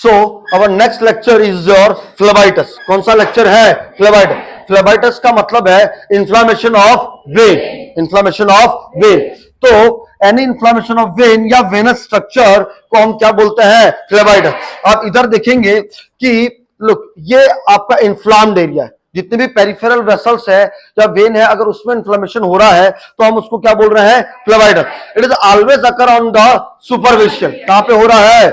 So our next lecture is your phlebitis. कौन सा lecture है? फ्लेबाइटिस। फ्लेबाइटिस का मतलब है inflammation of when, inflammation of when. तो एनी इंफ्लामेशन ऑफ वेन या वेनस स्ट्रक्चर को हम क्या बोलते हैं? फ्लेबाइटिस। आप इधर देखेंगे कि लुक, ये आपका इंफ्लाम्ड एरिया है। जितने भी पेरिफेरल वेसल्स है या वेन है, अगर उसमें इंफ्लेमेशन हो रहा है तो हम उसको क्या बोल रहे हैं? Phlebitis. It is always occur on the superficial. कहां पे हो रहा है?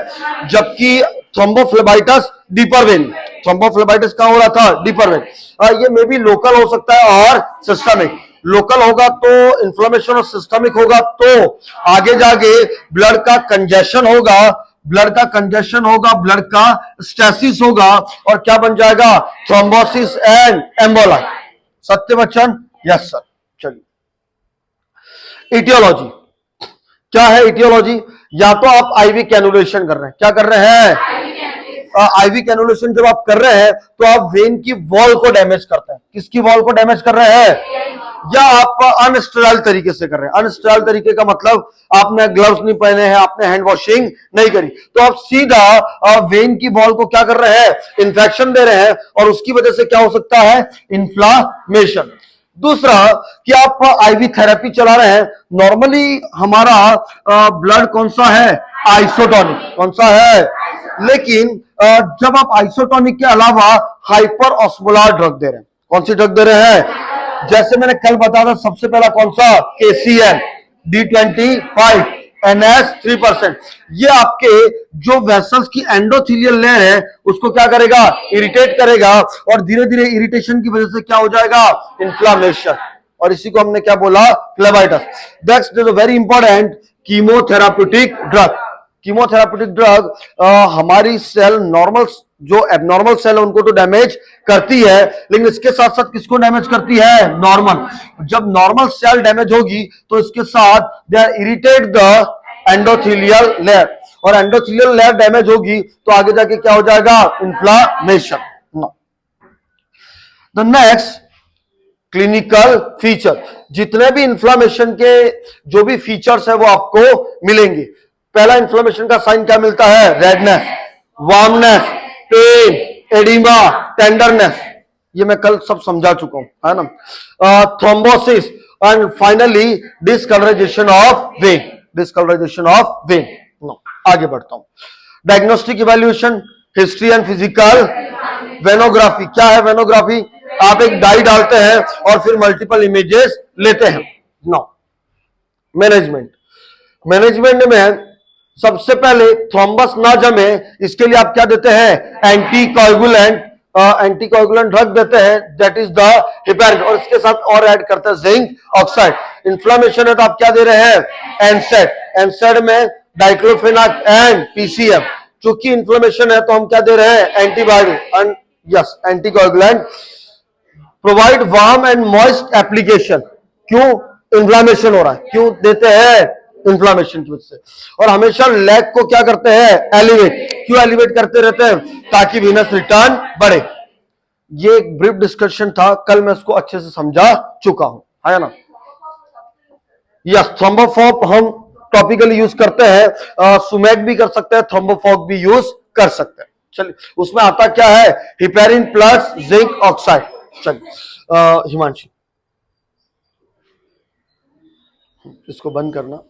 जबकि थ्रोम्बोफ्लेबाइटिस डीपर वेन, थ्रोम्बोफ्लेबाइटिस कहां हो रहा था? Deeper when. ये मे बी लोकल हो सकता है और सिस्टमिक। लोकल होगा तो इंफ्लेमेशन और सिस्टमिक होगा तो आगे जाके ब्लड का कंजेशन होगा, ब्लड का कंजेशन होगा, ब्लड का स्टेसिस होगा और क्या बन जाएगा? Thrombosis and emboli. सत्य बच्चन? Yes sir. चलिए, इटियोलॉजी क्या है? इटियोलॉजी या तो आप आईवी कैनुलेशन कर रहे हैं। क्या कर रहे हैं? आईवी कैनुलेशन जब आप कर रहे हैं तो आप वेन की वॉल को डैमेज करते हैं। किसकी वॉल को डैमेज कर रहे हैं? या आप अनस्टेराइल तरीके से कर रहे हैं। अनस्टेराइल तरीके का मतलब आपने ग्लव्स नहीं पहने हैं, आपने हैंड वॉशिंग नहीं करी, तो आप सीधा वेन की वॉल को क्या कर रहे हैं? इन्फेक्शन दे रहे हैं और उसकी वजह से क्या हो सकता है? इन्फ्लामेशन। दूसरा कि आप आईवी थेरेपी चला रहे हैं। नॉर्मली हमारा ब्लड कौन सा है? आइसोटोनिक। कौन सा है? लेकिन जब आप आइसोटोनिक के अलावा हाइपर ऑस्मोलार ड्रग दे रहे हैं। कौन सी ड्रग दे रहे हैं? जैसे मैंने कल बताया था, सबसे पहला कौन सा? KCL, D25, NS 3%। ये आपके जो वेसल्स की एंडोथेलियल लेयर है उसको क्या करेगा? इरिटेट करेगा और धीरे धीरे इरिटेशन की वजह से क्या हो जाएगा? इन्फ्लामेशन। और इसी को हमने क्या बोला? Phlebitis. That's very important chemotherapeutic drug. Chemotherapeutic drug हमारी सेल, नॉर्मल जो एबनॉर्मल सेल है उनको तो डैमेज करती है, लेकिन इसके साथ साथ किसको डैमेज करती है? नॉर्मल। जब नॉर्मल सेल डैमेज होगी तो इसके साथ they are irritate the endothelial layer, और एंडोथेलियल लेयर डैमेज होगी तो आगे जाके क्या हो जाएगा? Inflammation. The next clinical feature. जितने भी इंफ्लेमेशन के जो भी फीचर्स है वो आपको मिलेंगे। पहला इंफ्लेमेशन का साइन क्या मिलता है? Redness, warmness, pain, oedema, tenderness. ये मैं कल सब समझा चुका हूं, है ना? Thrombosis and finally discolorization of vein, discolorization of vein. आगे बढ़ता हूं। Diagnostic evaluation, history and physical venography. क्या है वेनोग्राफी? आप एक डाई डालते हैं और फिर मल्टीपल इमेजेस लेते हैं। Now management. मैनेजमेंट में सबसे पहले थ्रोम्बस ना जमे इसके लिए आप क्या देते हैं? एंटीकोएगुलेंट, एंटीकोएगुलेंट ड्रग देते हैं, दैट इज द हिपेरिन, और इसके साथ और ऐड करते हैं जिंक ऑक्साइड। इन्फ्लेमेशन है तो आप क्या दे रहे हैं? एनसेड। एनसेड में डाइक्लोफेनाक एंड PCM। चूंकि इन्फ्लेमेशन है तो हम क्या दे रहे हैं? Antibiotic, yes, anticoagulant. Provide warm and moist application. क्यों? इन्फ्लेमेशन हो रहा है, क्यों देते हैं? इन्फ्लेमेशन की वजह से। और हमेशा लेग को क्या करते हैं? एलिवेट। क्यों एलिवेट करते रहते हैं? ताकि वीनस रिटर्न बढ़े। ये एक ब्रीफ डिस्कशन था, कल मैं इसको अच्छे से समझा चुका हूं, है ना? यस, थ्रोम्बोफॉब हम टॉपिकली यूज करते हैं, सुमैक भी कर सकते हैं, थ्रोम्बोफॉब भी यूज कर सकते हैं। चलिए, उसमें आता क्या है? Heparin plus zinc oxide. चलिए, हिमांशी इसको बंद करना।